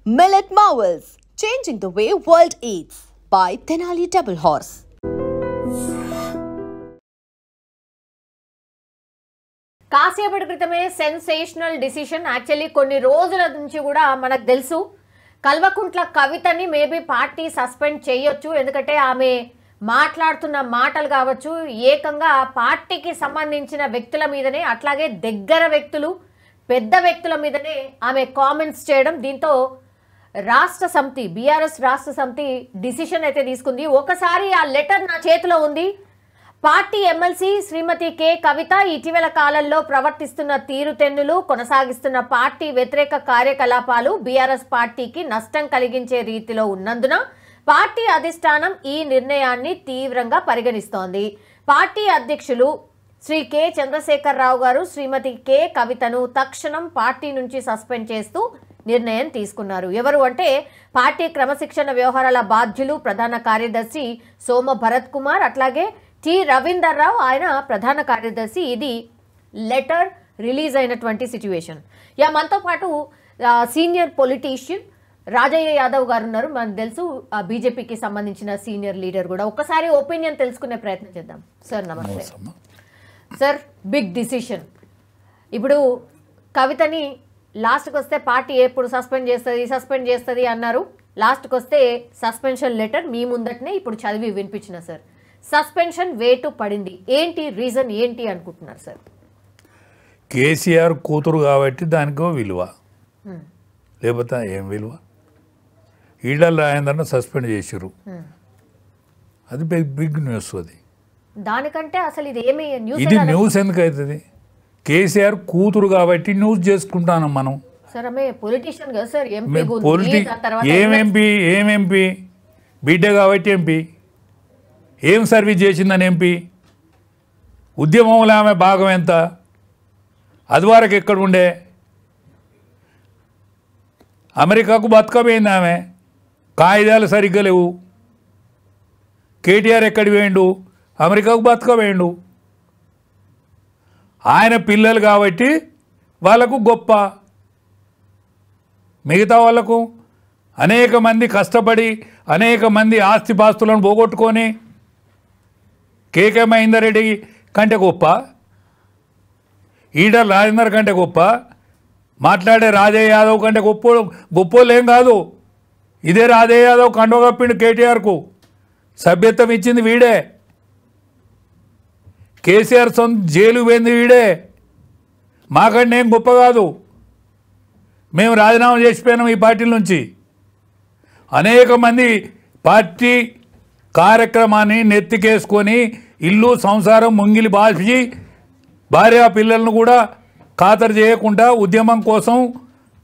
Millet Marvels, changing the way world eats by Tenali Double Horse. కాసేపటి క్రితమే sensational decision actually కొన్ని రోజుల నుంచి కూడా మనకు తెలుసు కల్వకుంట్ల కవితని మేబీ పార్టీ సస్పెండ్ చేయొచ్చు ఎందుకంటే ఆమె మాట్లాడుతున్న మాటలు కావచ్చు ఏకంగా పార్టీకి సంబంధించిన వ్యక్తుల మీదనే అట్లాగే దగ్గర వ్యక్తులు పెద్ద వ్యక్తుల మీదనే ఆమె కామెంట్స్ చేయడం దీంతో రాష్ట్ర సమితి బీఆర్ఎస్ రాష్ట్ర సమితి డిసిషన్ అయితే తీసుకుంది. ఒకసారి ఆ లెటర్ నా చేతిలో ఉంది. పార్టీ ఎమ్మెల్సీ శ్రీమతి కె కవిత ఇటీవల కాలంలో ప్రవర్తిస్తున్న తీరుతెన్నులు కొనసాగిస్తున్న పార్టీ వ్యతిరేక కార్యకలాపాలు బీఆర్ఎస్ పార్టీకి నష్టం కలిగించే రీతిలో ఉన్నందున పార్టీ అధిష్టానం ఈ నిర్ణయాన్ని తీవ్రంగా పరిగణిస్తోంది. పార్టీ అధ్యక్షులు శ్రీ కె చంద్రశేఖరరావు గారు శ్రీమతి కె కవితను తక్షణం పార్టీ నుంచి సస్పెండ్ చేస్తూ నిర్ణయం తీసుకున్నారు. ఎవరు అంటే పార్టీ క్రమశిక్షణ వ్యవహారాల బాధ్యులు ప్రధాన కార్యదర్శి సోమ భరత్ కుమార్ అట్లాగే టి రవీందర్ రావు ఆయన ప్రధాన కార్యదర్శి. ఇది లెటర్ రిలీజ్ అయినటువంటి సిచ్యువేషన్. మనతో పాటు సీనియర్ పొలిటీషియన్ రాజయ్య యాదవ్ గారు ఉన్నారు. మనకు తెలుసు బీజేపీకి సంబంధించిన సీనియర్ లీడర్ కూడా. ఒక్కసారి ఒపీనియన్ తెలుసుకునే ప్రయత్నం చేద్దాం. సార్ నమస్తే. Sir big decision. ఇప్పుడు కవితని లాస్ట్కి వస్తే పార్టీ ఎప్పుడు సస్పెండ్ చేస్తుంది అన్నారు. లాస్ట్కి వస్తే సస్పెన్షన్ లెటర్ మీ ముందటనే ఇప్పుడు చదివి వినిపించిన సార్. సస్పెన్షన్ వేటు పడింది, ఏంటి రీజన్ ఏంటి అనుకుంటున్నారు సార్? కేసీఆర్ కూతురు కాబట్టి దానికో విలువ, లేకపోతే ఏం విలువ? ఈడల రాయందరూ సస్పెండ్ చేసారు, అది బిగ్ న్యూస్. అది దానికంటే అసలు ఇది ఏమి న్యూస్? ఇది న్యూస్ ఎందుకు అవుతుంది? కేసీఆర్ కూతురు కాబట్టి న్యూస్ చేసుకుంటాను మనం. సార్ ఆమె పొలిటీషియన్ కదా సార్, ఏం ఎంపీ బిడ్డ కాబట్టి ఎంపీ. ఏం సర్వీస్ చేసిందని ఎంపీ? ఉద్యమంలో ఆమె భాగం ఎంత? అది వరకు ఎక్కడ ఉండే? అమెరికాకు బతకపోయింది ఆమె, కాయిదాలు సరిగ్గా లేవు. కేటీఆర్ ఎక్కడికి పోయిండు? అమెరికాకు బతకపోయిండు. ఆయన పిల్లలు కాబట్టి వాళ్ళకు గొప్ప, మిగతా వాళ్ళకు అనేక మంది కష్టపడి అనేక మంది ఆస్తిపాస్తులను పోగొట్టుకొని కేకే మహేందర్ రెడ్డి కంటే గొప్ప, ఈడర్ రాజేందర్ కంటే గొప్ప, మాట్లాడే రాజయ్య యాదవ్ కంటే గొప్పోళ్ళు ఏం కాదు. ఇదే రాజయ్య యాదవ్ కండవ కప్పిండు కేటీఆర్కు, సభ్యత్వం ఇచ్చింది వీడే. కేసీఆర్ సొంత జైలు పోయింది వీడే. మాకంటే ఏం గొప్ప కాదు. మేము రాజీనామా చేసిపోయినాం ఈ పార్టీల నుంచి. అనేక మంది పార్టీ కార్యక్రమాన్ని నెత్తికేసుకొని ఇల్లు సంసారం ముంగిలి బాసి భార్య పిల్లలను కూడా ఖాతరు చేయకుండా ఉద్యమం కోసం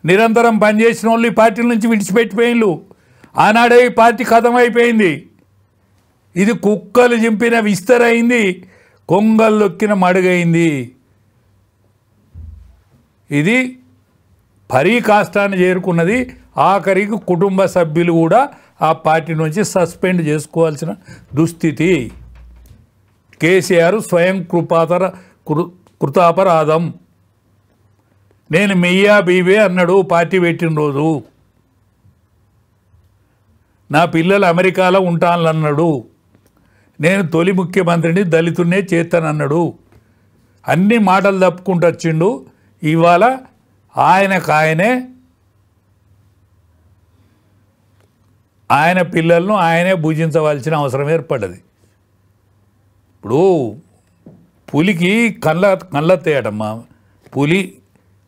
నిరంతరం పనిచేసిన వాళ్ళు ఈ పార్టీల నుంచి విడిచిపెట్టిపోయిన్లు. ఆనాడే ఈ పార్టీ ఖతమైపోయింది. ఇది కుక్కలు చింపిన విస్తరైంది, కొంగలు దొక్కిన మడుగైంది. ఇది పరీకాష్టాన్ని చేరుకున్నది. ఆఖరికి కుటుంబ సభ్యులు కూడా ఆ పార్టీ నుంచి సస్పెండ్ చేసుకోవాల్సిన దుస్థితి. కేసీఆర్ స్వయం కృతాపరాధం. నేను మెయ్యా బీబే అన్నాడు పార్టీ పెట్టిన రోజు. నా పిల్లలు అమెరికాలో ఉంటానన్నాడు. నేను తొలి ముఖ్యమంత్రిని దళితున్నే చేస్తానన్నాడు. అన్ని మాటలు తప్పుకుంటూ వచ్చిండు. ఇవాళ ఆయనకాయనే ఆయన పిల్లలను ఆయనే భుజించవలసిన అవసరం ఏర్పడ్డది. ఇప్పుడు పులికి కళ్ళెత్తాయటమ్మా. పులి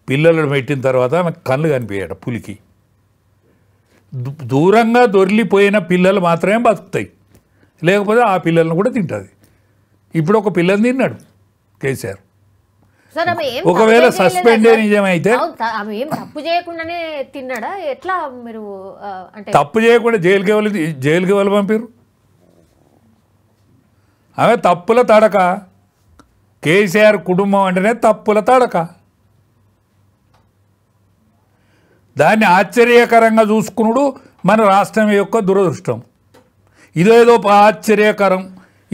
పిల్లలను పెట్టిన తర్వాత ఆమె కళ్ళు కనిపించాయట పులికి. దూరంగా దొరికిపోయిన పిల్లలు మాత్రమే బతుకుతాయి, లేకపోతే ఆ పిల్లలను కూడా తింటుంది. ఇప్పుడు ఒక పిల్లని తిన్నాడు కేసీఆర్. ఒకవేళ సస్పెండ్ నిజమైతే తప్పు చేయకుండానే తిన్నాడా ఎట్లా? మీరు అంటే తప్పు చేయకుండా జైలుకి ఎవరు పంపారు? ఆమె తప్పుల తడక. కేసీఆర్ కుటుంబం అంటేనే తప్పుల తడక. దాన్ని ఆశ్చర్యకరంగా చూసుకున్నాడు మన రాష్ట్రం యొక్క దురదృష్టం. ఇదేదో ఆశ్చర్యకరం,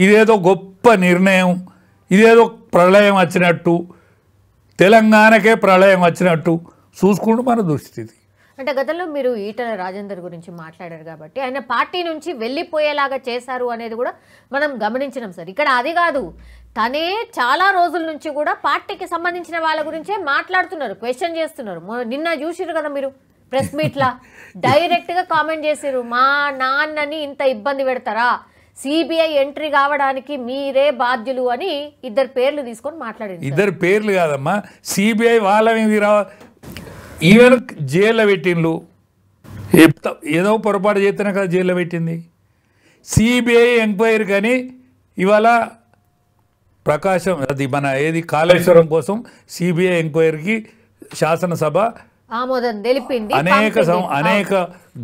ఇదేదో గొప్ప నిర్ణయం, ఇదేదో ప్రళయం వచ్చినట్టు, తెలంగాణకే ప్రళయం వచ్చినట్టు చూసుకుంటూ మన దుస్థితి. అంటే గతంలో మీరు ఈటల రాజేందర్ గురించి మాట్లాడారు కాబట్టి ఆయన పార్టీ నుంచి వెళ్ళిపోయేలాగా చేశారు అనేది కూడా మనం గమనించినాం సార్. ఇక్కడ అది కాదు, తనే చాలా రోజుల నుంచి కూడా పార్టీకి సంబంధించిన వాళ్ళ గురించే మాట్లాడుతున్నారు, క్వశ్చన్ చేస్తున్నారు. నిన్న చూసిరు కదా మీరు ప్రెస్ మీట్లా డైరెక్ట్ గా కామెంట్ చేసిరు, మా నాన్నని ఇంత ఇబ్బంది పెడతారా, సిబిఐ ఎంట్రీ కావడానికి మీరే బాధ్యులు అని ఇద్దరు పేర్లు తీసుకొని మాట్లాడారు. ఇద్దరు పేర్లు కాదమ్మా, సిబిఐ వాళ్ళ ఈవెన్ జైల్లో పెట్టిండ్లు, ఏదో పొరపాటు చేస్తేనే కదా జైల్లో పెట్టింది. సిబిఐ ఎంక్వైరీ కానీ ఇవాళ ప్రకాశం అది మన ఏది కాళేశ్వరం కోసం సిబిఐ ఎంక్వైరీకి శాసనసభ ఆమోదం తెలిపింది. అనేక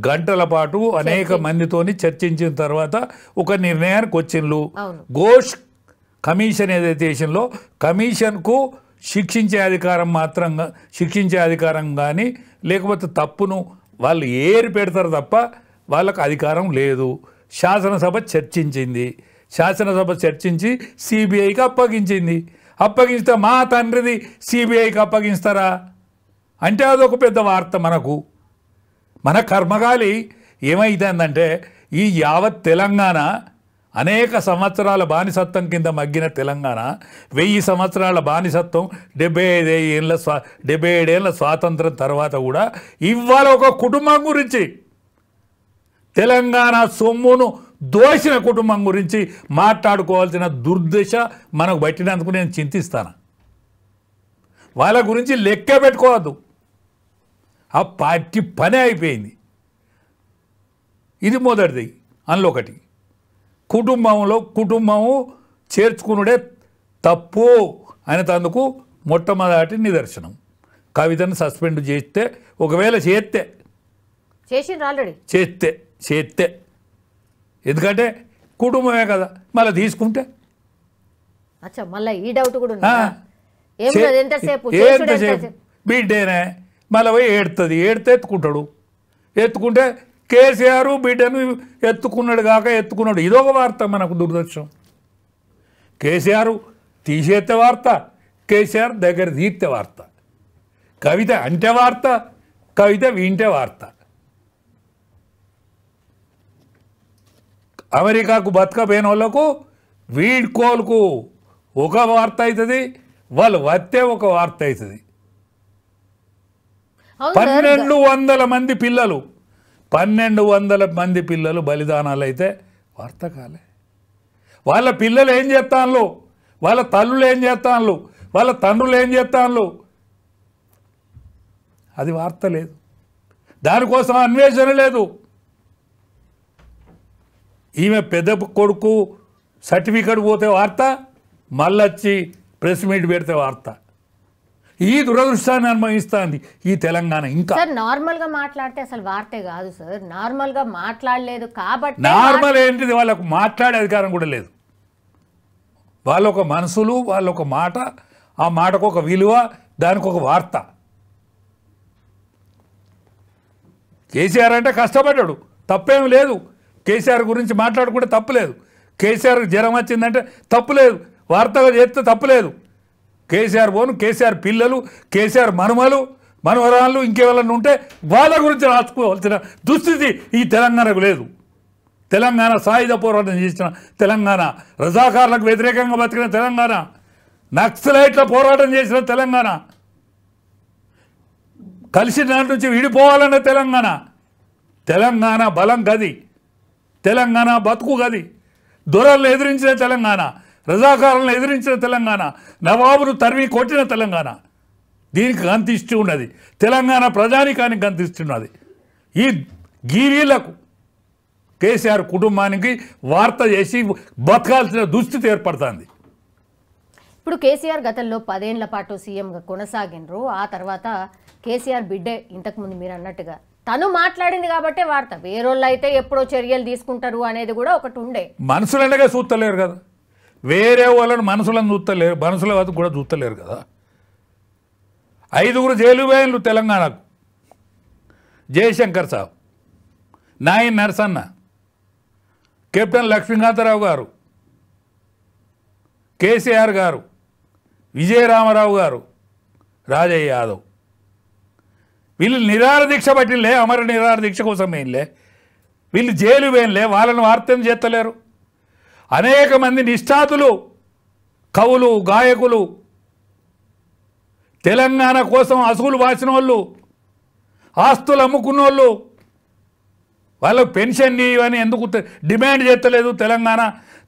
గంటల పాటు అనేక మందితోని చర్చించిన తర్వాత ఒక నిర్ణయానికి వచ్చిండ్రు. ఘోష్ కమిషన్ ఏదైతే చేసిందో కమిషన్కు శిక్షించే అధికారం కానీ లేకపోతే తప్పును వాళ్ళు ఏరి పెడతారు తప్ప వాళ్ళకు అధికారం లేదు. శాసనసభ చర్చించింది, శాసనసభ చర్చించి సిబిఐకి అప్పగించింది. అప్పగిస్తే మా తండ్రిది సిబిఐకి అప్పగిస్తారా అంటే అదొక పెద్ద వార్త. మన కర్మగాలి ఏమైతుందంటే ఈ యావత్ తెలంగాణ అనేక సంవత్సరాల బానిసత్వం కింద మగ్గిన తెలంగాణ 1000 సంవత్సరాల బానిసత్వం 77 ఏళ్ళ స్వాతంత్రం తర్వాత కూడా ఇవాళ ఒక కుటుంబం గురించి తెలంగాణ సొమ్మును దోషిన కుటుంబం గురించి మాట్లాడుకోవాల్సిన దుర్దశ మనకు పట్టినందుకు నేను చింతిస్తాను. వాళ్ళ గురించి లెక్క పెట్టుకోవద్దు, ఆ పార్టీ పని అయిపోయింది. ఇది మొదటిది. అందులో ఒకటి కుటుంబము చేర్చుకునుడే తప్పు అనేందుకు మొట్టమొదటి నిదర్శనం కవితను సస్పెండ్ చేస్తే, ఒకవేళ చేస్తే ఎందుకంటే కుటుంబమే కదా, మళ్ళీ తీసుకుంటే ఎంతసేపు బిడ్డేనే మళ్ళీ పోయి ఎత్తుకుంటాడు. ఎత్తుకుంటే కేసీఆర్ బిడ్డను ఎత్తుకున్నాడు కాక ఎత్తుకున్నాడు, ఇదొక వార్త. మనకు దురదృష్టం కేసీఆర్ తీసేస్తే వార్త, కేసీఆర్ దగ్గర తీర్తే వార్త. కవిత అంటే వార్త, కవిత వింటే వార్త. అమెరికాకు బతకపోయిన వాళ్ళకు వీడ్కోలుకు ఒక వార్త అవుతుంది, వాళ్ళు వస్తే ఒక వార్త అవుతుంది. 1200 మంది పిల్లలు బలిదానాలు అయితే వార్త కాలే. వాళ్ళ పిల్లలు ఏం చేస్తాను, వాళ్ళ తల్లులు ఏం చేస్తాను, వాళ్ళ తండ్రులు ఏం చేస్తాను, అది వార్త లేదు. దానికోసం అన్వేషణ లేదు. ఈమె పెద్ద కొడుకు సర్టిఫికెట్ పోతే వార్త, మళ్ళొచ్చి ప్రెస్ మీట్ పెడితే వార్త. ఈ దురదృష్టాన్ని అనుభవిస్తుంది ఈ తెలంగాణ. ఇంకా సార్ నార్మల్ గా మాట్లాడితే అసలు వార్తే కాదు సార్, నార్మల్ గా మాట్లాడలేదు కాబట్టి. నార్మల్ ఏంటిది, వాళ్ళకు మాట్లాడే అధికారం కూడా లేదు. వాళ్ళొక మనసులు, వాళ్ళొక మాట, ఆ మాటకు ఒక విలువ, దానికి ఒక వార్త. కేసీఆర్ అంటే కష్టపడ్డాడు, తప్పేం లేదు. కేసీఆర్ గురించి మాట్లాడుకుంటే తప్పులేదు. కేసీఆర్ జ్వరం వచ్చిందంటే తప్పులేదు, వార్తగా చేస్తే తప్పులేదు. కేసీఆర్ పోను, కేసీఆర్ పిల్లలు, కేసీఆర్ మనవరాళ్ళు ఇంకేవాళ్ళని ఉంటే వాళ్ళ గురించి రాసుకోవాల్సిన దుస్థితి ఈ తెలంగాణకు లేదు. తెలంగాణ సాయుధ పోరాటం చేసిన తెలంగాణ, రజాకారులకు వ్యతిరేకంగా బతికిన తెలంగాణ, నక్సలైట్ల పోరాటం చేసిన తెలంగాణ, కలిసి దాని నుంచి విడిపోవాలన్న తెలంగాణ. తెలంగాణ బలం గది, తెలంగాణ బతుకు గది. దొరలను ఎదిరించిన తెలంగాణ, రజాకారులను ఎదిరించిన తెలంగాణ, నవాబును తరిమి కొట్టిన తెలంగాణ. దీనికి గంతిస్తూ ఉన్నది, తెలంగాణ ప్రజానికానికి గంతిస్తున్నది. ఈ గీవీలకు కేసీఆర్ కుటుంబానికి వార్త చేసి బతకాల్సిన దుస్థితి ఏర్పడుతుంది. ఇప్పుడు కేసీఆర్ గతంలో 10 ఏళ్ల పాటు సీఎంగా కొనసాగినరు. ఆ తర్వాత కేసీఆర్ బిడ్డే ఇంతకుముందు మీరు అన్నట్టుగా తను మాట్లాడింది కాబట్టే వార్త. వేరోళ్ళు అయితే ఎప్పుడో చర్యలు తీసుకుంటారు అనేది కూడా ఒకటి ఉండే. మనుషులనగా చూస్తలేరు కదా, వేరే వాళ్ళని మనుషులను చూస్తలేరు, మనుషుల వద్దకు కూడా చూస్తలేరు కదా. 5 జైలు వేయంలు తెలంగాణకు. జయశంకర్ సాబ్, నాయన్ నరసన్న, కెప్టెన్ లక్ష్మీకాంతరావు గారు, కేసీఆర్ గారు, విజయరామారావు గారు, రాజయ్య యాదవ్, వీళ్ళు నిరాహార దీక్ష పట్టిలే, అమర నిరాహార దీక్ష కోసం ఏంలే, వీళ్ళు జైలు వేయలే, వాళ్ళని వార్తం చేస్తలేరు. అనేక మంది నిష్ఠాతులు, కవులు, గాయకులు, తెలంగాణ కోసం అసుగులు వాసిన వాళ్ళు, ఆస్తులు అమ్ముకున్న వాళ్ళు, వాళ్ళకు పెన్షన్ ఇవని ఎందుకు డిమాండ్ చేస్తలేదు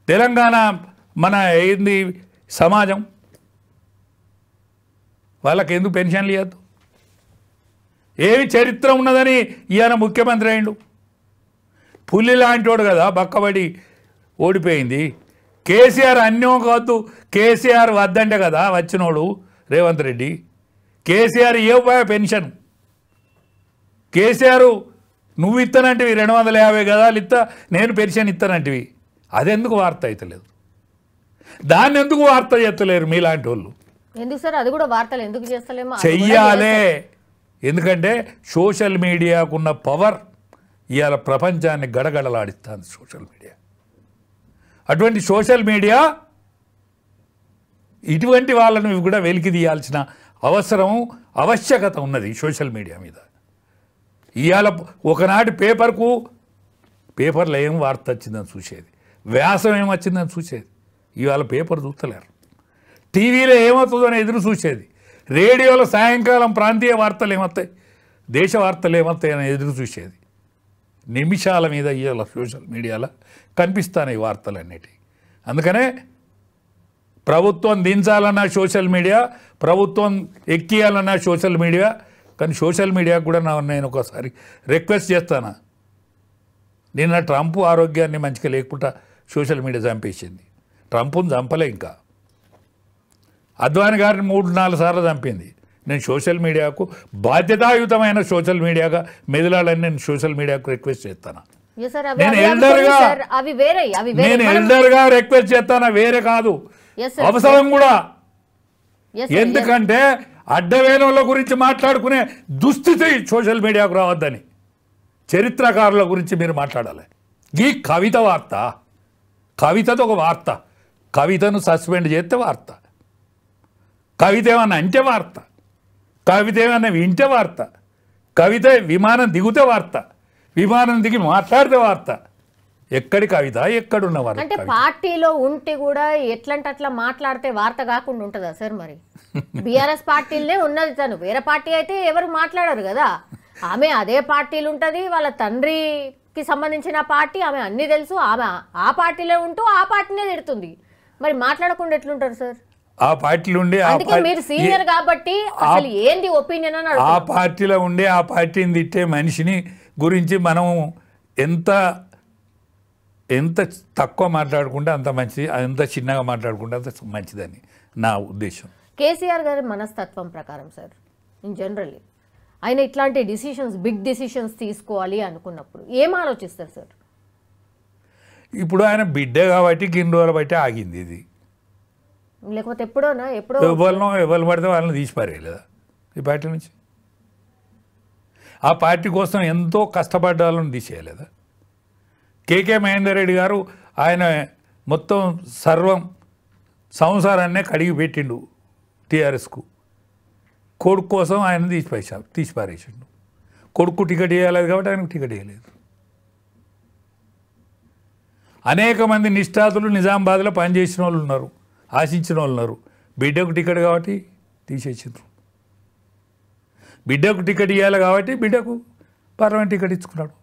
తెలంగాణ మన ఏంది సమాజం? వాళ్ళకి ఎందుకు పెన్షన్లు ఇవ్వద్దు? ఏమి చరిత్ర ఉన్నదని ఈయన ముఖ్యమంత్రి అయిండు. పులి లాంటివాడు కదా, బక్కబడి ఓడిపోయింది. కేసీఆర్ అన్యం కాదు, కేసీఆర్ వద్దంటే కదా వచ్చినోడు రేవంత్ రెడ్డి. కేసీఆర్ ఇవ్వబోయే పెన్షన్, కేసీఆర్ నువ్వు ఇస్తానంటివి 250 గదాలు ఇస్తా, నేను పెన్షన్ ఇస్తానంటివి. అదెందుకు వార్త అవుతలేదు? దాన్ని ఎందుకు వార్త చేస్తలేరు మీలాంటి వాళ్ళు? ఎందుకు సార్ అది కూడా వార్తలు ఎందుకు చేస్తలేమో చెయ్యాలే. ఎందుకంటే సోషల్ మీడియాకున్న పవర్ ఇవాళ ప్రపంచాన్ని గడగడలాడిస్తుంది సోషల్ మీడియా. అటువంటి సోషల్ మీడియా ఇటువంటి వాళ్ళను కూడా వెలికి తీయాల్సిన అవసరం, ఆవశ్యకత ఉన్నది సోషల్ మీడియా మీద. ఇవాళ ఒకనాటి పేపర్లో ఏం వార్త వచ్చిందని చూసేది, వ్యాసం ఏమొచ్చిందని చూసేది. ఇవాళ పేపర్ చూస్తలేరు. టీవీలో ఏమవుతుందని ఎదురు చూసేది. రేడియోలో సాయంకాలం ప్రాంతీయ వార్తలు ఏమవుతాయి, దేశ వార్తలు ఏమవుతాయి అని ఎదురు చూసేది. నిమిషాల మీద ఇవాళ సోషల్ మీడియాలో కనిపిస్తాను ఈ వార్తలన్నిటి. అందుకనే ప్రభుత్వం దించాలన్న సోషల్ మీడియా, ప్రభుత్వం ఎక్కియాలన్న సోషల్ మీడియా. కానీ సోషల్ మీడియాకు కూడా నేను ఒకసారి రిక్వెస్ట్ చేస్తాను. నిన్న ట్రంప్ ఆరోగ్యాన్ని మంచిగా లేకుండా సోషల్ మీడియా చంపేసింది. ట్రంప్ను చంపలే, ఇంకా అద్వానీ గారిని 3-4 సార్లు చంపింది. నేను సోషల్ మీడియాకు బాధ్యతాయుతమైన సోషల్ మీడియాగా మెదలాలని నేను సోషల్ మీడియాకు రిక్వెస్ట్ చేస్తాను. నేను ఎల్డర్గా రిక్వెస్ట్ చేస్తాను, వేరే కాదు, అవసరం కూడా. ఎందుకంటే అడ్డవేనుల గురించి మాట్లాడుకునే దుస్థితి సోషల్ మీడియాకు రావద్దని చరిత్రకారుల గురించి మీరు మాట్లాడాలి. ఈ కవిత వార్త, కవితతో ఒక వార్త, కవితను సస్పెండ్ చేస్తే వార్త, కవిత ఏమన్నా అంటే వార్త, కవిత ఏమన్నా వింటే వార్త, కవిత విమానం దిగితే వార్త, విమానం దిగి మాట్లాడితే వార్త. ఎక్కడి కవిత, ఎక్కడున్న వార్త? అంటే పార్టీలో ఉంటే కూడా ఎట్లంటే అట్లా మాట్లాడితే వార్త కాకుండా ఉంటుందా సార్? మరి బీఆర్ఎస్ పార్టీలనే ఉన్నది, తను వేరే పార్టీ అయితే ఎవరు మాట్లాడరు కదా. ఆమె అదే పార్టీలు ఉంటుంది, వాళ్ళ తండ్రికి సంబంధించిన పార్టీ, ఆమె అన్నీ తెలుసు, ఆమె ఆ పార్టీలో ఉంటూ ఆ పార్టీనే తిడుతుంది. మరి మాట్లాడకుండా ఎట్లుంటారు సార్? ఆ పార్టీలో ఉండి, మీరు సీనియర్ కాబట్టి అసలు ఏంది ఒపీనియన్ అని ఆ పార్టీలో ఉండి ఆ పార్టీని తిట్టే మనిషిని గురించి మనం ఎంత తక్కువ మాట్లాడుకుంటే అంత మంచిది, ఎంత చిన్నగా మాట్లాడుకుంటే అంత మంచిదని నా ఉద్దేశం. కేసీఆర్ గారి మనస్తత్వం ప్రకారం సార్, ఇన్ జనరల్లీ ఆయన ఇట్లాంటి డిసిషన్స్, బిగ్ డిసిషన్స్ తీసుకోవాలి అనుకున్నప్పుడు ఏం ఆలోచిస్తారు సార్? ఇప్పుడు ఆయన బిడ్డ కాబట్టి గిన్ని రోజులు బట్టి ఆగింది ఇది. లేకపోతే ఎప్పుడో ఎవరు పడితే వాళ్ళని తీసిపారేయలేదా ఈ పార్టీ నుంచి? ఆ పార్టీ కోసం ఎంతో కష్టపడ్డ వాళ్ళని తీసేయలేదా? కేకే మహేందర్ రెడ్డి గారు ఆయన మొత్తం సర్వం సంసారాన్నే కడిగి పెట్టిండు టీఆర్ఎస్కు. కొడుకు కోసం ఆయన తీసిపారేసిండు. కొడుకు టికెట్ ఇవ్వలేదు కాబట్టి ఆయనకు టికెట్ ఇవ్వలేదు. అనేక మంది నిష్ఠాతులు నిజామాబాద్లో పనిచేసిన వాళ్ళు ఉన్నారు, ఆశించిన వాళ్ళు ఉన్నారు. బిడ్డకు టికెట్ కాబట్టి తీసేసిండ్రు. బిడ్డకు టికెట్ ఇవ్వాలి కాబట్టి బిడ్డకు పార్లమెంట్ టికెట్ ఇచ్చుకున్నాడు.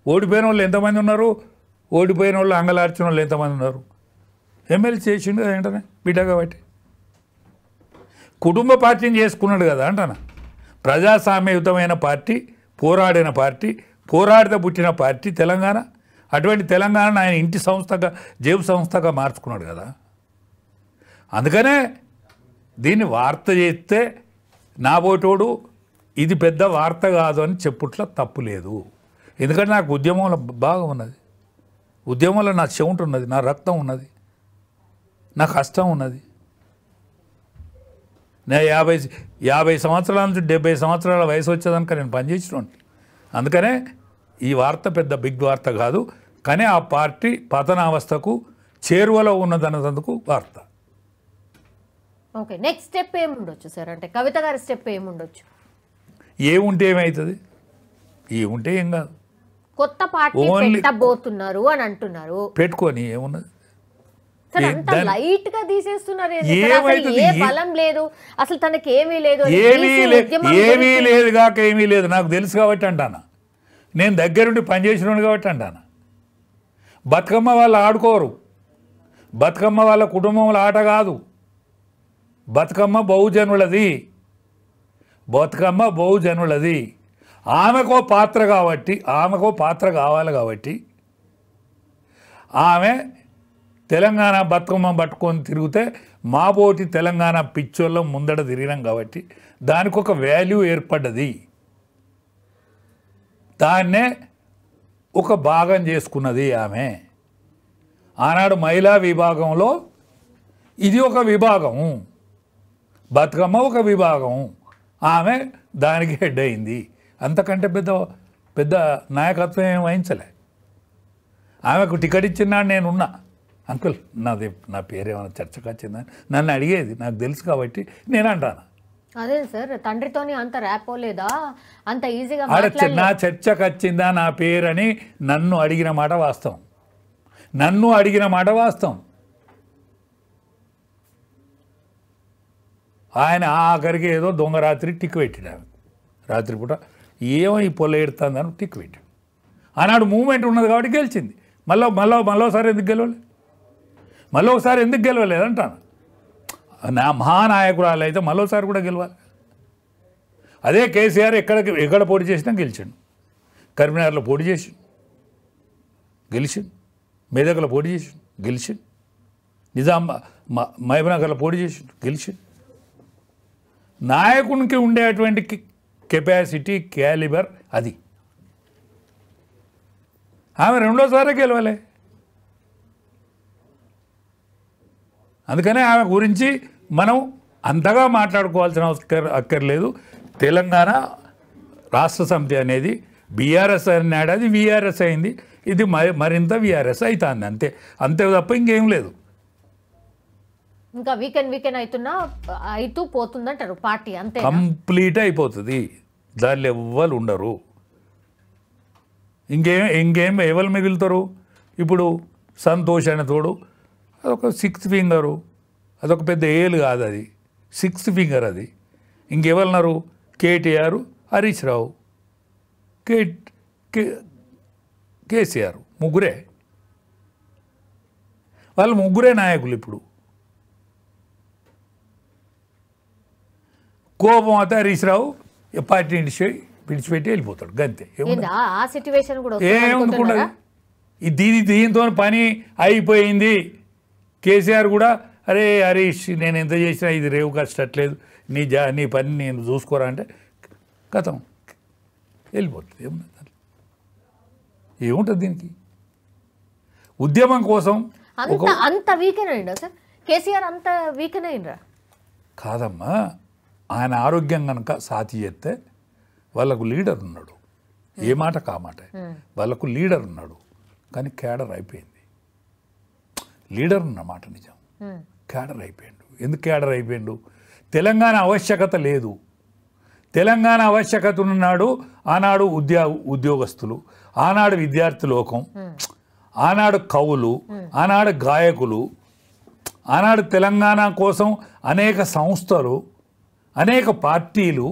ఓడిపోయిన వాళ్ళు ఎంతమంది ఉన్నారు, ఓడిపోయిన వాళ్ళు అంగలార్చిన వాళ్ళు ఎంతమంది ఉన్నారు? ఎమ్మెల్యే చేసిండు కదా వెంటనే బిడ్డ కాబట్టి. కుటుంబ పార్టీని చేసుకున్నాడు కదా అంటాను. ప్రజాస్వామ్యయుతమైన పార్టీ, పోరాడిన పార్టీ, పోరాడితే పుట్టిన పార్టీ తెలంగాణ. అటువంటి తెలంగాణను ఆయన ఇంటి సంస్థగా, జేబు సంస్థగా మార్చుకున్నాడు కదా. అందుకనే దీన్ని వార్త చేస్తే నా పోటోడు ఇది పెద్ద వార్త కాదు అని చెప్పుట్లో తప్పు లేదు. ఎందుకంటే నాకు ఉద్యమంలో బాగా ఉన్నది, ఉద్యమంలో నా చెవుంటు ఉన్నది, నా రక్తం ఉన్నది, నా కష్టం ఉన్నది. నేను 50 సంవత్సరాల నుంచి 70 సంవత్సరాల వయసు వచ్చేదానికి నేను పనిచేసినోండి. అందుకనే ఈ వార్త పెద్ద బిగ్ వార్త కాదు, కానీ ఆ పార్టీ పతనావస్థకు చేరువలో ఉన్నదన్నందుకు వార్త. ఓకే, నెక్స్ట్ స్టెప్ ఏముండొచ్చు సార్? అంటే కవిత గారి స్టెప్ ఏముండొచ్చు? ఏముంటే ఏమవుతుంది? ఏముంటే ఏం కాదు, కొత్త పార్టీ పెట్టబోతున్నారు అని అంటున్నారు. పెట్టుకొని ఏమున్నది? సార్ అంత లైట్ గా తీసేస్తున్నారు, ఏ బలం లేదు అసలు, తనకి ఏమీ లేదు, ఏమీ లేదు కాక ఏమీ లేదు. నాకు తెలుసు కాబట్టి అంటానా, నేను దగ్గరుండి పనిచేసినాను కాబట్టి అంటానా. బతుకమ్మ వాళ్ళు ఆడుకోరు, బతుకమ్మ వాళ్ళ కుటుంబంలో ఆట కాదు, బతుకమ్మ బహుజనులది, బతుకమ్మ బహుజనులది. ఆమెకో పాత్ర కాబట్టి, ఆమెకో పాత్ర కావాలి కాబట్టి ఆమె తెలంగాణ బతుకమ్మ పట్టుకొని తిరిగితే మాబోటి తెలంగాణ పిచ్చోళ్ళం ముందట తిరిగినాం కాబట్టి దానికి ఒక వాల్యూ ఏర్పడ్డది. దాన్నే ఒక భాగం చేసుకున్నది ఆమె. ఆనాడు మహిళా విభాగంలో ఇది ఒక విభాగం, బతుకమ్మ ఒక విభాగం, ఆమె దానికి హెడ్ అయింది. అంతకంటే పెద్ద నాయకత్వం ఏం వహించలే. ఆమెకు టికెట్ ఇచ్చినాడు, నేనున్నా, అంకుల్ నా పేరేమైనా చర్చకు వచ్చిందని నన్ను అడిగేది, నాకు తెలుసు కాబట్టి నేను అంటాను. అదే సార్, తండ్రితోని అంత ర్యాపో లేదా, అంత ఈజీగా నా చర్చకు వచ్చిందా నా పేరని నన్ను అడిగిన మాట వాస్తవం, నన్ను అడిగిన మాట వాస్తవం. ఆయన ఆఖరికి ఏదో దొంగ రాత్రి టిక్కు పెట్టాడు, ఆమె రాత్రిపూట ఏమో ఈ పొల్ల ఎడుతుందని టిక్కు పెట్టాడు. ఆనాడు మూమెంట్ ఉన్నది కాబట్టి గెలిచింది. మళ్ళోసారి ఎందుకు గెలవలేదు, మళ్ళీ ఒకసారి ఎందుకు గెలవలేదు అంటాను. నా మహానాయకురాలు అయితే మళ్ళోసారి కూడా గెలవాలి. అదే కేసీఆర్ ఎక్కడ పోటీ చేసినా గెలిచాడు. కరీంనగర్లో పోటీ చేసి గెలిచిండు, మెదక్లో పోటీ చేసి గెలిచిండు, మహబూబ్నగర్లో పోటీ చేసి గెలిచిండు. నాయకునికి ఉండేటువంటి కెపాసిటీ, క్యాలిబర్ అది. ఆమె రెండోసారి గెలవలే. అందుకనే ఆమె గురించి మనం అంతగా మాట్లాడుకోవాల్సిన అక్కర్లేదు. తెలంగాణ రాష్ట్ర సమితి అనేది బీఆర్ఎస్ అన్నాడు, అది వీఆర్ఎస్ అయింది, ఇది మరింత వీఆర్ఎస్ అవుతుంది, అంతే తప్ప ఇంకేం లేదు. ఇంకా వీకెండ్ అవుతూ పోతుందంటారు పార్టీ, అంతే కంప్లీట్ అయిపోతుంది, దానిలో ఎవ్వరు ఉండరు. ఇంకేం ఎవరు మిగులుతారు? ఇప్పుడు సంతోష్ అనే తోడు అదొక 6th ఫింగరు, అదొక పెద్ద ఏలు కాదు, అది 6th ఫింగర్. అది ఇంకెవరున్నారు? కేటీఆర్, హరీష్ రావు, కేసీఆర్, ముగ్గురే. వాళ్ళు ముగ్గురే నాయకులు. ఇప్పుడు కోపం అయితే హరీష్ రావు పార్టీ విడిచిపెట్టి వెళ్ళిపోతాడు, గంతే. ఏముండదు, దీంతో పని అయిపోయింది. కేసీఆర్ కూడా అరే హరీష్, నేను ఎంత చేసినా ఇది రేవు కష్టట్లేదు, నీ పని నేను చూసుకోరా అంటే కథం వెళ్ళిపోతుంది. ఏముంటుంది దీనికి? ఉద్యమం కోసం అంత వీకెన్ అయిందా సార్ కేసీఆర్? అంత వీకెన్ అయినరా? కాదమ్మా, ఆయన ఆరోగ్యం కనుక సాతి చేస్తే వాళ్ళకు లీడర్ ఉన్నాడు, ఏ మాట కామాట, వాళ్ళకు లీడర్ ఉన్నాడు, కానీ క్యాడర్ అయిపోయింది. లీడర్ ఉన్నమాట నిజం, క్యాడర్ అయిపోయాడు. ఎందుకు క్యాడర్ అయిపోయాడు? తెలంగాణ ఆవశ్యకత లేదు. తెలంగాణ ఆవశ్యకత ఉన్నాడు ఆనాడు ఉద్యోగస్తులు, ఆనాడు విద్యార్థి లోకం, ఆనాడు కవులు, ఆనాడు గాయకులు, ఆనాడు తెలంగాణ కోసం అనేక సంస్థలు, అనేక పార్టీలు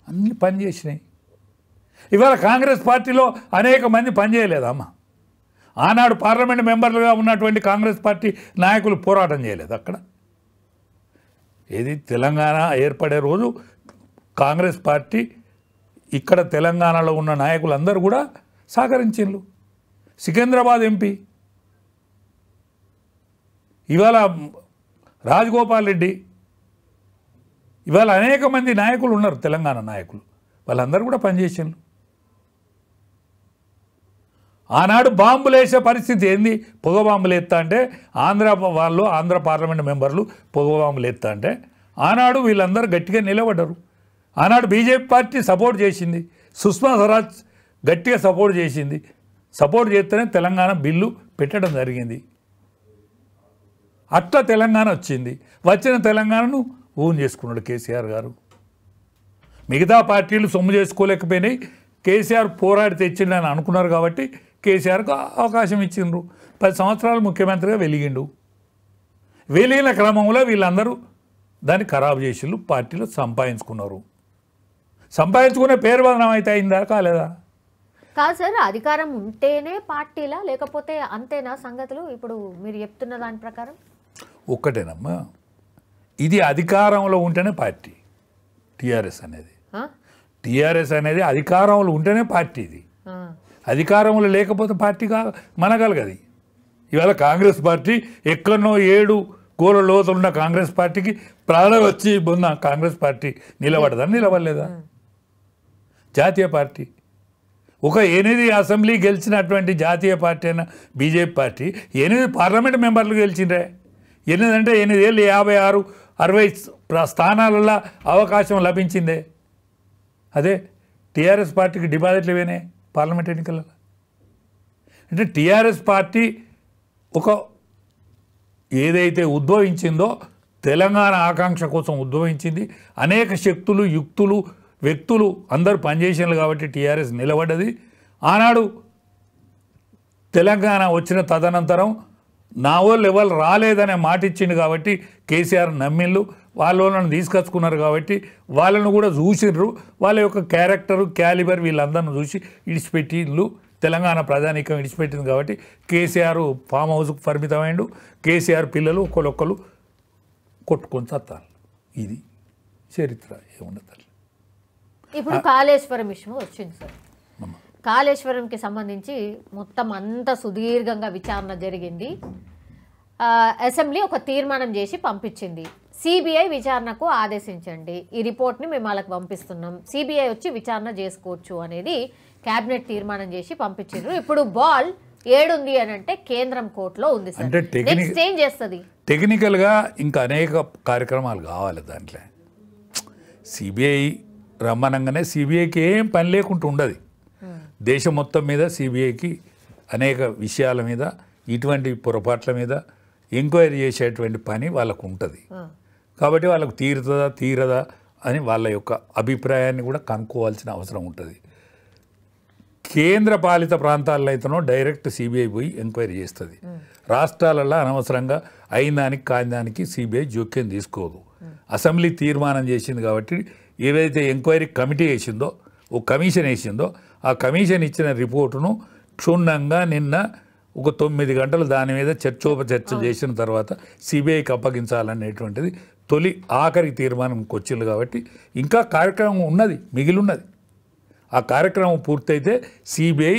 అన్నీ పనిచేసినాయి. ఇవాళ కాంగ్రెస్ పార్టీలో అనేక మంది పనిచేయలేదమ్మా. ఆనాడు పార్లమెంట్ మెంబర్లుగా ఉన్నటువంటి కాంగ్రెస్ పార్టీ నాయకులు పోరాటం చేయలేదు అక్కడ. ఏది తెలంగాణ ఏర్పడే రోజు కాంగ్రెస్ పార్టీ ఇక్కడ తెలంగాణలో ఉన్న నాయకులందరూ కూడా సహకరించిండ్రు. సికింద్రాబాద్ ఎంపీ ఇవాళ రాజగోపాల్ రెడ్డి, ఇవాళ అనేక మంది నాయకులు ఉన్నారు, తెలంగాణ నాయకులు, వాళ్ళందరూ కూడా పనిచేసిండ్రు. ఆనాడు బాంబులు వేసే పరిస్థితి ఏంది? పొగ బాంబులు ఎత్తా అంటే ఆంధ్ర పార్లమెంట్ మెంబర్లు పొగ బాంబులు ఎత్తా అంటే ఆనాడు వీళ్ళందరూ గట్టిగా నిలబడ్డారు. ఆనాడు బీజేపీ పార్టీ సపోర్ట్ చేసింది, సుష్మా స్వరాజ్ గట్టిగా సపోర్ట్ చేసింది. సపోర్ట్ చేస్తేనే తెలంగాణ బిల్లు పెట్టడం జరిగింది. అట్లా తెలంగాణ వచ్చింది. వచ్చిన తెలంగాణను ఓన్ చేసుకున్నాడు కేసీఆర్ గారు. మిగతా పార్టీలు సొమ్ము చేసుకోలేకపోయినాయి, కేసీఆర్ పోరాడి తెచ్చిండని అనుకున్నారు కాబట్టి కేసీఆర్కు అవకాశం ఇచ్చిండ్రు. 10 సంవత్సరాలు ముఖ్యమంత్రిగా వెలిగిండు. వెలిగిన క్రమంలో వీళ్ళందరూ దాన్ని ఖరాబు చేసిళ్ళు, పార్టీలో సంపాదించుకున్నారు. సంపాదించుకునే పేరు బదనం అయితే అయిందా కాలేదా? కాదు సార్, అధికారం ఉంటేనే పార్టీలా లేకపోతే అంతేనా సంగతులు? ఇప్పుడు మీరు చెప్తున్న దాని ప్రకారం ఒక్కటేనమ్మా, ఇది అధికారంలో ఉంటేనే పార్టీ. టీఆర్ఎస్ అనేది అధికారంలో ఉంటేనే పార్టీ. ఇది అధికారంలో లేకపోతే పార్టీ మనగలగది. ఇవాళ కాంగ్రెస్ పార్టీ ఎక్కడనో 7 గోల లోతున్న కాంగ్రెస్ పార్టీకి ప్రాణం వచ్చి ఉన్న కాంగ్రెస్ పార్టీ నిలబడదా? నిలబడలేదా? జాతీయ పార్టీ ఒక 8 అసెంబ్లీ గెలిచినటువంటి జాతీయ పార్టీ అయిన బీజేపీ పార్టీ 8 పార్లమెంట్ మెంబర్లు గెలిచిండ్రే. 8 అంటే 8 ఏళ్ళు 56, 60 స్థానాలలో అవకాశం లభించిందే. అదే టీఆర్ఎస్ పార్టీకి డిపాజిట్లు ఇవేనే పార్లమెంట్ ఎన్నికలలో. అంటే టీఆర్ఎస్ పార్టీ ఒక ఏదైతే ఉద్భవించిందో తెలంగాణ ఆకాంక్ష కోసం ఉద్భవించింది. అనేక శక్తులు, యుక్తులు, వ్యక్తులు అందరూ పనిచేసినారు కాబట్టి టీఆర్ఎస్ నిలబడ్డది. ఆనాడు తెలంగాణ వచ్చిన తదనంతరం నా వాళ్ళు ఎవరు రాలేదనే మాట ఇచ్చింది కాబట్టి కేసీఆర్ నమ్మిళ్ళు, వాళ్ళని తీసుకొచ్చుకున్నారు కాబట్టి వాళ్ళను కూడా చూసిర్రు. వాళ్ళ యొక్క క్యారెక్టరు, క్యాలిబర్ వీళ్ళందరిని చూసి ఇడిచిపెట్టిళ్ళు. తెలంగాణ ప్రజానీకం ఇడిచిపెట్టింది కాబట్టి కేసీఆర్ ఫామ్ హౌస్కు పరిమితమైండు. కేసీఆర్ పిల్లలు ఒకరొక్కరు కొట్టుకొని చత్తారు. ఇది చరిత్ర. ఏముండదు. ఇప్పుడు కాళేశ్వరం విషయం వచ్చింది సార్. కాళేశ్వరంకి సంబంధించి మొత్తం అంత సుదీర్ఘంగా విచారణ జరిగింది. అసెంబ్లీ ఒక తీర్మానం చేసి పంపించింది. సిబిఐ విచారణకు ఆదేశించండి, ఈ రిపోర్ట్ని మేము వాళ్ళకి పంపిస్తున్నాం, సిబిఐ వచ్చి విచారణ చేసుకోవచ్చు అనేది క్యాబినెట్ తీర్మానం చేసి పంపించారు. ఇప్పుడు బాల్ ఏడుంది అని అంటే కేంద్రం కోర్టులో ఉంది సార్. నెక్స్ట్ ఏం చేస్తుంది? టెక్నికల్గా ఇంకా అనేక కార్యక్రమాలు కావాలి దాంట్లో. సిబిఐ రమ్మనంగానే సిబిఐకి ఏం పని లేకుండా ఉండదు. దేశం మొత్తం మీద సిబిఐకి అనేక విషయాల మీద, ఇటువంటి పొరపాట్ల మీద ఎంక్వైరీ చేసేటువంటి పని వాళ్ళకు ఉంటుంది. కాబట్టి వాళ్ళకు తీరదా అని వాళ్ళ యొక్క అభిప్రాయాన్ని కూడా కనుక్కోవాల్సిన అవసరం ఉంటుంది. కేంద్ర పాలిత ప్రాంతాల్లో అయితేనో డైరెక్ట్ సిబిఐ పోయి ఎంక్వైరీ చేస్తుంది. రాష్ట్రాలలో అనవసరంగా అయిన దానికి కాని దానికి సిబిఐ జోక్యం తీసుకోదు. అసెంబ్లీ తీర్మానం చేసింది కాబట్టి ఏదైతే ఎంక్వైరీ కమిటీ వేసిందో, ఓ కమిషన్ వేసిందో, ఆ కమిషన్ ఇచ్చిన రిపోర్టును క్షుణ్ణంగా నిన్న ఒక 9 గంటలు దాని మీద చర్చోపచర్చలు చేసిన తర్వాత సిబిఐకి అప్పగించాలనేటువంటిది ఆఖరి తీర్మానంకి వచ్చింది. కాబట్టి ఇంకా కార్యక్రమం ఉన్నది, మిగిలి ఉన్నది. ఆ కార్యక్రమం పూర్తయితే సిబిఐ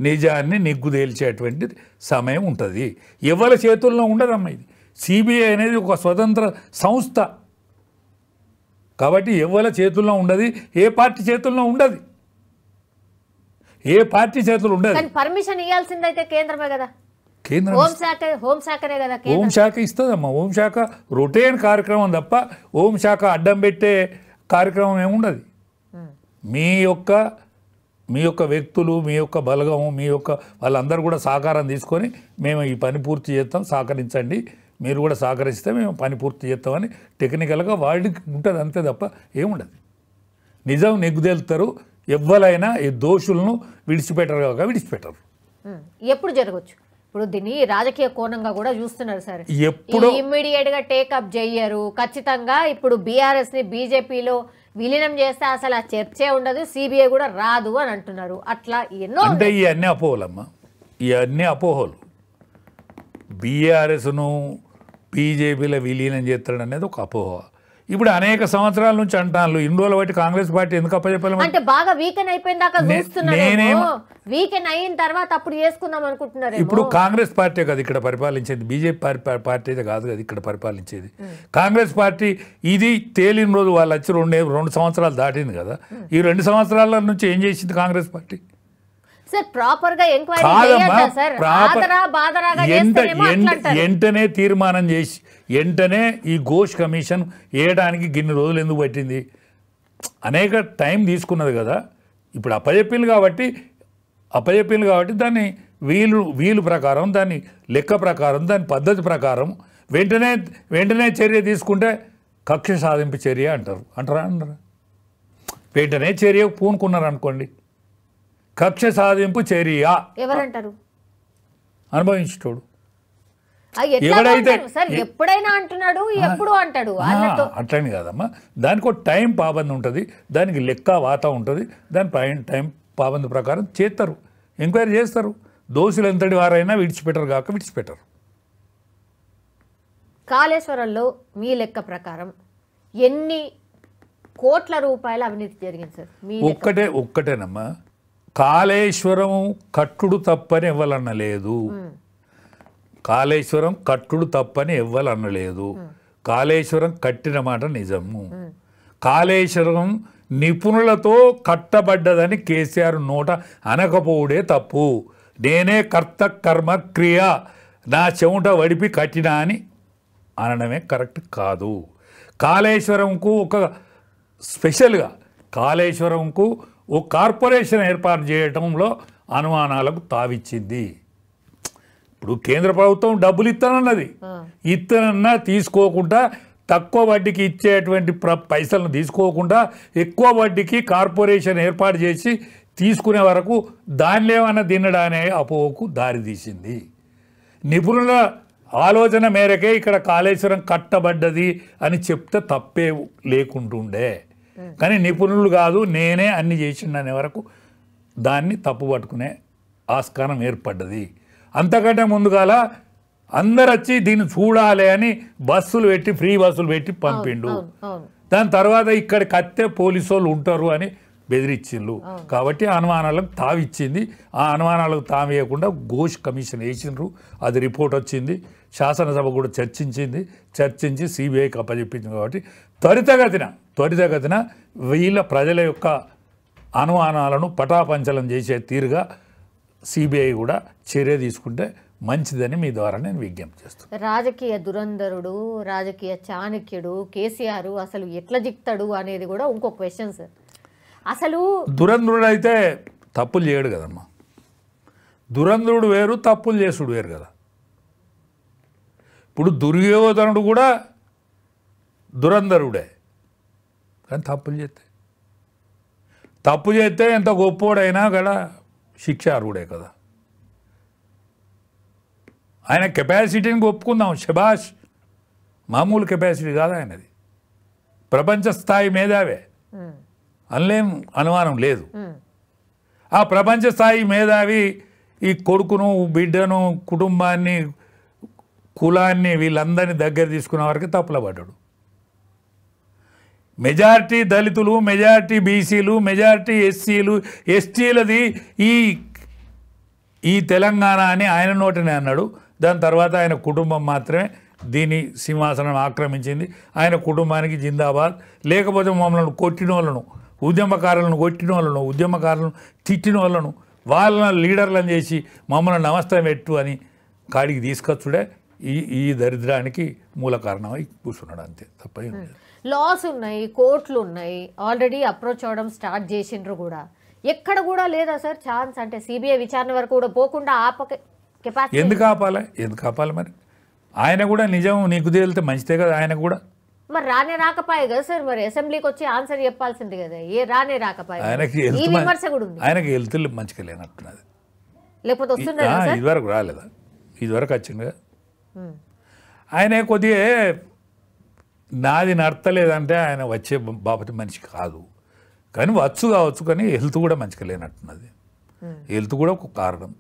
నిజాన్ని నిగ్గుదేల్చేటువంటి సమయం ఉంటుంది. ఎవరి చేతుల్లో ఉండదమ్మా ఇది. సిబిఐ అనేది ఒక స్వతంత్ర సంస్థ కాబట్టి ఎవరి చేతుల్లో ఉండదు, ఏ పార్టీ చేతుల్లో ఉండదు, ఏ పార్టీ చేతులు ఉండదు. పర్మిషన్ ఇవ్వాల్సిందైతే కేంద్రమే కదా. కేంద్రం హోంశాఖనే కదా. హోంశాఖ ఇస్తుందమ్మా. హోంశాఖ రొటీన్ కార్యక్రమం తప్ప హోంశాఖ అడ్డం పెట్టే కార్యక్రమం ఏముండదు. మీ యొక్క వ్యక్తులు, మీ యొక్క బలగము, మీ యొక్క వాళ్ళందరూ కూడా సహకారం తీసుకొని మేము ఈ పని పూర్తి చేస్తాం, సహకరించండి, మీరు కూడా సహకరిస్తే మేము పని పూర్తి చేస్తామని టెక్నికల్గా వాళ్ళకి ఉంటుంది, అంతే తప్ప ఏముండదు. నిజం నెగ్గుదేలుతారు. ఎవ్వరైనా ఈ దోషులను విడిచిపెట్టరు కాక విడిచిపెట్టరు. ఎప్పుడు జరగచ్చు? ఇప్పుడు దీన్ని రాజకీయ కోణంగా కూడా చూస్తున్నారు సార్. ఎప్పుడు ఇమ్మీడియట్ గా టేకప్ చెయ్యరు. ఖచ్చితంగా ఇప్పుడు బీఆర్ఎస్ ని బీజేపీలో విలీనం చేస్తే అసలు ఆ చర్చే ఉండదు, సిబిఐ కూడా రాదు అని అంటున్నారు. అట్లా ఎన్నో అంటే ఇవన్నీ అపోహలమ్మా, ఇవన్నీ అపోహలు. బీఆర్ఎస్ను బీజేపీలో విలీనం చేస్తాడు అనేది ఒక అపోహ. ఇప్పుడు అనేక సంవత్సరాల నుంచి అంటాను, ఇన్ని రోజులు బట్టి కాంగ్రెస్ పార్టీ ఎందుకు అప్పచెప్పాలి అంటే బాగా వీకెన్ అయిపోయిన దాకా చూస్తున్నారు. వీకెన్ అయిన తర్వాత అప్పుడు చేసుకుందాం అనుకుంటున్నారు. ఇప్పుడు కాంగ్రెస్ పార్టీ కదా ఇక్కడ పరిపాలించేది, బీజేపీ పార్టీ అయితే కాదు కదా ఇక్కడ పరిపాలించేది. కాంగ్రెస్ పార్టీ ఇది తేలిన రోజు వాళ్ళు వచ్చి 2 సంవత్సరాలు దాటింది కదా. ఈ 2 సంవత్సరాల నుంచి ఏం చేసింది కాంగ్రెస్ పార్టీ? సార్ ప్రాపర్ గా ఎంక్వైరీ వెంటనే తీర్మానం చేసి వెంటనే ఈ ఘోష్ కమిషన్ వేయడానికి గిన్ని రోజులు ఎందుకు పట్టింది? అనేక టైం తీసుకున్నది కదా. ఇప్పుడు అప్పచెప్పింది కాబట్టి దాన్ని వీలు ప్రకారం, దాన్ని లెక్క ప్రకారం, దాని పద్ధతి ప్రకారం వెంటనే చర్య తీసుకుంటే కక్ష సాధింపు చర్య అంటారా వెంటనే చర్య పూనుకున్నారు అనుకోండి, కక్ష సాధింపు చర్య ఎవరంటారు? అనుభవించేటోడు. ఎవడైతే ఎప్పుడైనా అంటున్నాడు, ఎప్పుడు అంటాడు అట్లని కాదమ్మా, దానికి ఒక టైం పాబంది ఉంటుంది, దానికి లెక్క వాత ఉంటుంది, దాని టైం పాబంది ప్రకారం చేస్తారు, ఎంక్వైరీ చేస్తారు. దోషులు ఎంతటి వారైనా విడిచిపెట్టరు కాక విడిచిపెట్టరు. కాళేశ్వరంలో మీ లెక్క ప్రకారం ఎన్ని కోట్ల రూపాయల అవినీతి జరిగింది సార్? ఒక్కటేనమ్మా, కాళేశ్వరం కట్టుడు తప్పని ఎవ్వలన్నలేదు. కాళేశ్వరం కట్టుడు తప్పని ఎవ్వలన్నలేదు. కాళేశ్వరం కట్టిన మాట నిజము. కాళేశ్వరం నిపుణులతో కట్టబడ్డదని కేసీఆర్ నోట అనకపోవుడే తప్పు. నేనే కర్త కర్మ క్రియ నా చెవుట వడిపి కట్టినా అని అనడమే కరెక్ట్ కాదు. కాళేశ్వరంకు ఒక స్పెషల్గా కాళేశ్వరంకు ఒక కార్పొరేషన్ ఏర్పాటు చేయడంలో అనుమానాలకు తావిచ్చింది. ఇప్పుడు కేంద్ర ప్రభుత్వం డబ్బులు ఇస్తానన్నది, ఇస్తానన్నా తీసుకోకుండా తక్కువ వడ్డీకి ఇచ్చేటువంటి పైసలను తీసుకోకుండా ఎక్కువ వడ్డీకి కార్పొరేషన్ ఏర్పాటు చేసి తీసుకునే వరకు దానిలో ఏమన్నా తినడానే అపోకు దారితీసింది. నిపుణుల ఆలోచన మేరకే ఇక్కడ కాళేశ్వరం కట్టబడ్డది అని చెప్తే తప్పే లేకుంటుండే, కానీ నిపుణులు కాదు నేనే అన్ని చేసిండనే వరకు దాన్ని తప్పు పట్టుకునే ఆస్కారం ఏర్పడ్డది. అంతకంటే ముందుగాల అందరు వచ్చి దీన్ని చూడాలి అని బస్సులు పెట్టి ఫ్రీ బస్సులు పెట్టి పంపిండు. దాని తర్వాత ఇక్కడికి అత్తే పోలీసు వాళ్ళు ఉంటారు అని బెదిరించిండ్రు. కాబట్టి అనుమానాలకు తావిచ్చింది. ఆ అనుమానాలకు తావేయకుండా ఘోష్ కమిషన్ వేసిండ్రు. అది రిపోర్ట్ వచ్చింది, శాసనసభ కూడా చర్చించి సిబిఐకి అప్పచెప్పింది. కాబట్టి త్వరితగతిన వీళ్ళ ప్రజల యొక్క అనుమానాలను పటాపంచలం చేసే తీరుగా సిబిఐ కూడా చర్య తీసుకుంటే మంచిదని మీ ద్వారా నేను విజ్ఞప్తి చేస్తాను. రాజకీయ దురంధరుడు, రాజకీయ చాణక్యుడు కేసీఆర్ అసలు ఎట్లా జిక్తాడు అనేది కూడా ఇంకో క్వశ్చన్ సార్. అసలు దురంధరుడు అయితే తప్పులు చేయడు కదమ్మా. దురంధరుడు వేరు, తప్పులు చేసుడు వేరు కదా. ఇప్పుడు దుర్యోధనుడు కూడా దురంధరుడే, కానీ తప్పు చేస్తే ఎంత గొప్పోడైనా కూడా శిక్షార్హుడే కదా. ఆయన కెపాసిటీని ఒప్పుకుందాం, శబాష్, మామూలు కెపాసిటీ కాదు ఆయనది, ప్రపంచ స్థాయి మేధావే, అనలేం అనుమానం లేదు. ఆ ప్రపంచ స్థాయి మేధావి ఈ కొడుకును, బిడ్డను, కుటుంబాన్ని, కులాన్ని వీళ్ళందరినీ దగ్గర తీసుకునే వరకు తప్పుల పడ్డాడు. మెజారిటీ దళితులు, మెజారిటీ బీసీలు, మెజారిటీ ఎస్సీలు, ఎస్టీలది ఈ తెలంగాణ అని ఆయన నోటనే అన్నాడు. దాని తర్వాత ఆయన కుటుంబం మాత్రమే దీని సింహాసనం ఆక్రమించింది. ఆయన కుటుంబానికి జిందాబాద్. లేకపోతే మమ్మల్ని కొట్టిన వాళ్ళను, ఉద్యమకారులను తిట్టిన వాళ్ళను వాళ్ళని లీడర్లను చేసి మమ్మల్ని నమస్తే పెట్టు అని కాడికి తీసుకొచ్చుడే ఈ దరిద్రానికి మూల కారణమై కూర్చున్నాడు, అంతే తప్ప. లాస్ ఉన్నాయి, కోర్టులు ఉన్నాయి, ఆల్రెడీ అప్రోచ్ అవ్వడం స్టార్ట్ చేసిండ్రు కూడా. ఎక్కడ కూడా లేదా సార్ ఛాన్స్? అంటే సిబిఐ విచారణ వరకు కూడా పోకుండా కెపాసిటీ ఎందుకు ఆపాలి మరి? ఆయన కూడా నిజం నీకు తేలితే మంచిదే కదా. ఆయన కూడా మరి రాకపోయే కదా సార్, మరి అసెంబ్లీకి వచ్చి ఆన్సర్ చెప్పాల్సింది కదా. రాకపోయే ఆయనకి హెల్త్ మంచిగా లేనట్టున్నది, లేకపోతే వస్తున్నాడు ఇదివరకు రాలేదా? ఇదివరకు వచ్చింది కదా. ఆయన కొద్దిగా నాది నడతలేదంటే ఆయన వచ్చే బాపతి మనిషి కాదు, కానీ కావచ్చు, కానీ హెల్త్ కూడా మంచిగా లేనట్టున్నది. హెల్త్ కూడా ఒక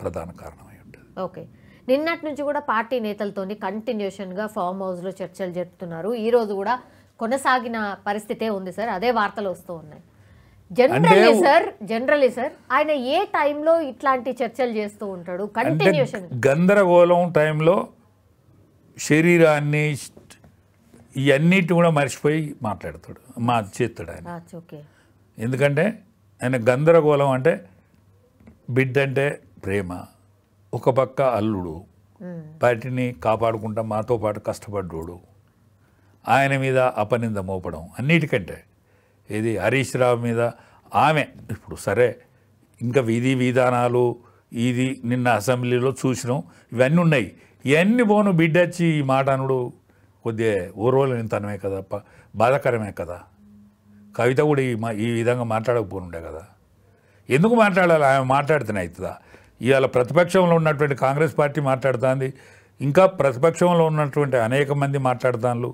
ప్రధాన కారణం అయి ఉంటుంది. ఓకే, నిన్నటి నుంచి కూడా పార్టీ నేతలతోని కంటిన్యూషన్గా ఫామ్ హౌస్లో చర్చలు జరుపుతున్నారు. ఈరోజు కూడా కొనసాగిన పరిస్థితే ఉంది సార్, అదే వార్తలు వస్తూ ఉన్నాయి. జనరలీ సార్ ఆయన ఏ టైంలో ఇట్లాంటి చర్చలు చేస్తూ ఉంటాడు? కంటిన్యూషన్ గందరగోళం టైంలో శరీరాన్ని ఇవన్నిటి కూడా మర్చిపోయి మాట్లాడతాడు, చేస్తాడు ఆయన. ఎందుకంటే ఆయన గందరగోళం అంటే బిడ్డ అంటే ప్రేమ, ఒక పక్క అల్లుడు, వాటిని కాపాడుకుంటా మాతో పాటు కష్టపడ్డాడు, ఆయన మీద అపనింద మోపడం, అన్నిటికంటే ఇది హరీష్ రావు మీద ఆమె. ఇప్పుడు సరే ఇంకా విధి విధానాలు ఇది నిన్న అసెంబ్లీలో చూసినాం, ఇవన్నీ ఉన్నాయి. ఇవన్నీ పోను బిడ్డ వచ్చి ఈ మాట అనుడు కొద్దిగా ఊర్వలేనితనమే కదా, బాధాకరమే కదా. కవిత కూడా ఈ విధంగా మాట్లాడకపోనుండే కదా. ఎందుకు మాట్లాడాలి? ఆమె మాట్లాడితేనే అవుతుందా? ఇవాళ ప్రతిపక్షంలో ఉన్నటువంటి కాంగ్రెస్ పార్టీ మాట్లాడుతుంది, ఇంకా ప్రతిపక్షంలో ఉన్నటువంటి అనేక మంది మాట్లాడుతాను,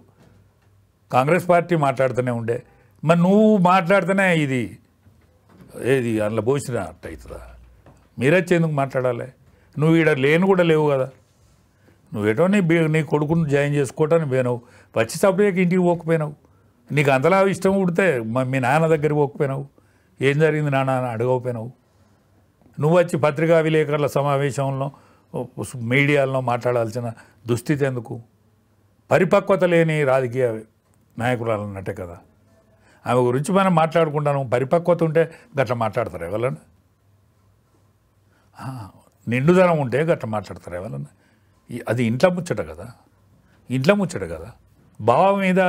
కాంగ్రెస్ పార్టీ మాట్లాడుతూనే ఉండే. మరి నువ్వు మాట్లాడితేనే ఇది ఏది అందులో పోసినట్టు అవుతుందా? మీరొచ్చి ఎందుకు మాట్లాడాలి? నువ్వు ఈడ లేని కూడా లేవు కదా. నువ్వేటో నీ కొడుకును జాయిన్ చేసుకోవటానికి పోయినావు, వచ్చి సపరేట్గా ఇంటికి పోకపోయినావు. నీకు అంతలా ఇష్టం ఉడితే మీ నాన్న దగ్గరికి పోకపోయినావు, ఏం జరిగింది నాన్న అని అడగకపోయినావు. నువ్వు వచ్చి పత్రికా విలేకరుల సమావేశంలో మీడియాలో మాట్లాడాల్సిన దుస్థితి ఎందుకు? పరిపక్వత లేని రాజకీయ నాయకురాలు అన్నట్టే కదా. ఆమె గురించి మనం మాట్లాడుకుంటాను. పరిపక్వత ఉంటే గట్లా మాట్లాడతారు ఎవరన్నా? నిండుదనం ఉంటే గట్లా మాట్లాడతారు ఎవరన్నా? అది ఇంట్లో ముచ్చట కదా, ఇంట్లో ముచ్చట కదా. బావ మీద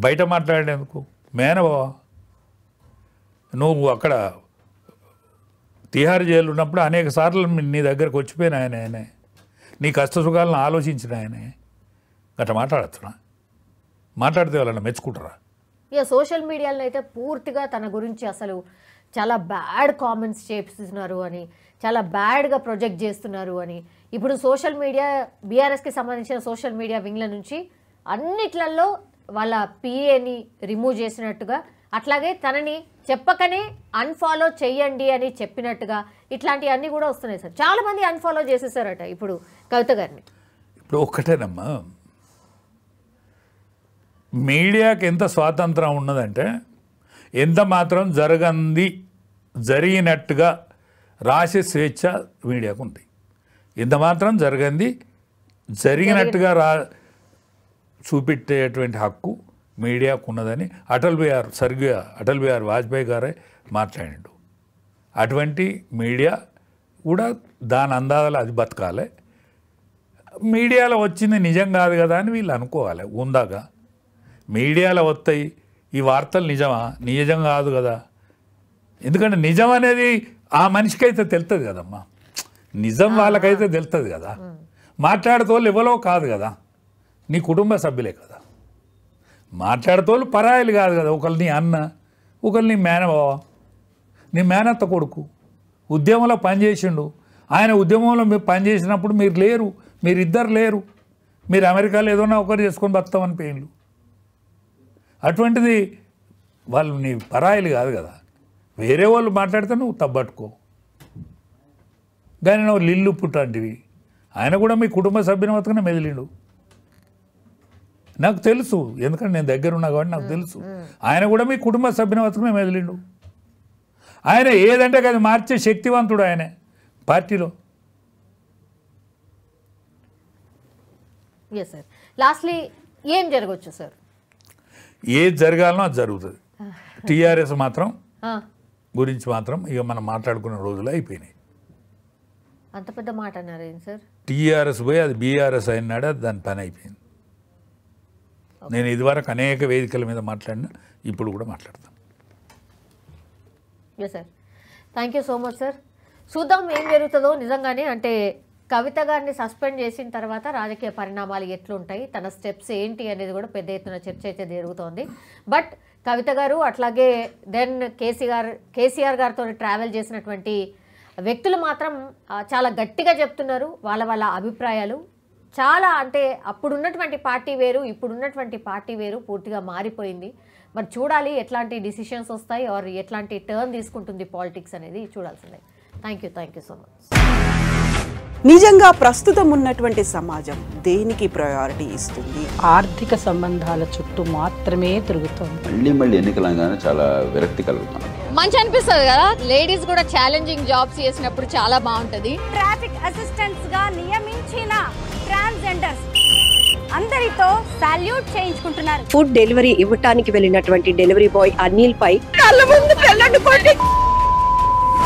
బయట మాట్లాడేందుకు? మేనబావ నువ్వు అక్కడ తిహార్ జైలు ఉన్నప్పుడు అనేక సార్లు నీ దగ్గరకు వచ్చిపోయిన ఆయనే, నీ కష్ట సుఖాలను ఆలోచించిన ఆయనే. గట్లా మాట్లాడచ్చునా? మాట్లాడితే వాళ్ళని మెచ్చుకుంటారా? ఇక సోషల్ మీడియాలో అయితే పూర్తిగా తన గురించి అసలు చాలా బ్యాడ్ కామెంట్స్ చేస్తున్నారు అని, చాలా బ్యాడ్గా ప్రొజెక్ట్ చేస్తున్నారు అని. ఇప్పుడు సోషల్ మీడియా బీఆర్ఎస్కి సంబంధించిన సోషల్ మీడియా వింగ్ల నుంచి అన్నిట్లలో వాళ్ళ పిఏని రిమూవ్ చేసినట్టుగా, అట్లాగే తనని చెప్పకనే అన్ఫాలో చెయ్యండి అని చెప్పినట్టుగా ఇట్లాంటివన్నీ కూడా వస్తున్నాయి సార్. చాలామంది అన్ఫాలో చేసేసారట ఇప్పుడు కవిత గారిని. ఇప్పుడు ఒక్కటేనమ్మా, మీడియాకి ఎంత స్వాతంత్రం ఉన్నదంటే ఎంత మాత్రం జరిగినట్టుగా రాసే స్వేచ్ఛ మీడియాకు ఉంది. ఎంత మాత్రం జరిగినట్టుగా చూపెట్టేటువంటి హక్కు మీడియాకు ఉన్నదని స్వర్గీయ అటల్ బిహారీ వాజ్పేయి గారే మాట్లాడిండు. అటువంటి మీడియా కూడా దాని అందాల అది బతకాలి. మీడియాలో వచ్చింది నిజం కాదు కదా అని వీళ్ళు అనుకోవాలి. ఉందాగా మీడియాలో వస్తాయి ఈ వార్తలు నిజం కాదు కదా. ఎందుకంటే నిజం అనేది ఆ మనిషికైతే తెలుస్తుంది కదమ్మా, నిజం వాళ్ళకైతే తెలుస్తుంది కదా. మాట్లాడుతోళ్ళు ఎవరో కాదు కదా, నీ కుటుంబ సభ్యులే కదా. మాట్లాడుతోళ్ళు పరాయిలు కాదు కదా. ఒకళ్ళు నీ అన్న, ఒకళ్ళు నీ మేనబావ, నీ మేనత్త కొడుకు ఉద్యమంలో పనిచేసిండు. ఆయన ఉద్యమంలో మీరు పనిచేసినప్పుడు మీరిద్దరు లేరు. మీరు అమెరికాలో ఏదోనా ఒకరు చేసుకొని బతామని పోయిండ్రు. అటువంటిది వాళ్ళు నీ పరాయిలు కాదు కదా. వేరే వాళ్ళు మాట్లాడితే నువ్వు తప్పట్టుకో. కానీ నువ్వు లిల్లు పుట్టంటివి. ఆయన కూడా మీ కుటుంబ సభ్యుని వతకనే మెదిలిండు. నాకు తెలుసు, ఎందుకంటే నేను దగ్గర ఉన్నా కాబట్టి నాకు తెలుసు. ఆయన కూడా మీ కుటుంబ సభ్యుని వతకనే మెదిలిండు. ఆయన ఏదంటే అది మార్చే శక్తివంతుడు ఆయనే పార్టీలో. ఎస్ సార్, లాస్ట్లీ ఏం జరగవచ్చు సార్? ఏది జరగాలనో అది జరుగుతుంది. టీఆర్ఎస్ మాత్రం గురించి మాత్రం ఇక మనం మాట్లాడుకున్న రోజులు అయిపోయినాయి. అంత పెద్ద మాట అన్నారు ఏం సార్? టీఆర్ఎస్ పోయి అది బీఆర్ఎస్ అయినాడు, అది దాని పని అయిపోయింది. నేను ఇదివరకు అనేక వేదికల మీద మాట్లాడినా, ఇప్పుడు కూడా మాట్లాడతాను. Yes sir, thank you so much sir. చూద్దాం ఏం జరుగుతుందో. నిజంగానే అంటే కవిత గారిని సస్పెండ్ చేసిన తర్వాత రాజకీయ పరిణామాలు ఎట్లుంటాయి, తన స్టెప్స్ ఏంటి అనేది కూడా పెద్ద ఎత్తున చర్చ అయితే జరుగుతోంది. బట్ కవిత గారు అట్లాగే దెన్ కేసీఆర్ గారితో ట్రావెల్ చేసినటువంటి వ్యక్తులు మాత్రం చాలా గట్టిగా చెప్తున్నారు వాళ్ళ అభిప్రాయాలు. చాలా అంటే అప్పుడున్నటువంటి పార్టీ వేరు, ఇప్పుడున్నటువంటి పార్టీ వేరు, పూర్తిగా మారిపోయింది. మరి చూడాలి ఎట్లాంటి డిసిషన్స్ వస్తాయి ఆర్ ఎట్లాంటి టర్న్ తీసుకుంటుంది పాలిటిక్స్ అనేది చూడాల్సిందే. Thank you so much. నిజంగా ప్రస్తుతం ఉన్నటువంటి సమాజం దేనికి ప్రయారిటీ ఇస్తుంది? ఆర్థిక సంబంధాల చుట్టూ మాత్రమే తిరుగుతుంది. మళ్ళీ ఎన్నికలంగానే చాలా విరక్తి కలుగుతాం. మంచి అనిపిస్తుంది కదా, లేడీస్ కూడా ఛాలెంజింగ్ జాబ్స్ చేసినప్పుడు చాలా బాగుంటది. ట్రాఫిక్ అసిస్టెంట్స్ గా నియమించిన ట్రాన్స్జెండర్స్ అందరితో సాల్యూట్ చేయించుకుంటున్నారు. ఫుడ్ డెలివరీ ఇవ్వటానికి వెళ్ళినటువంటి డెలివరీ బాయ్ అనిల్ పై కళ్ళ ముందు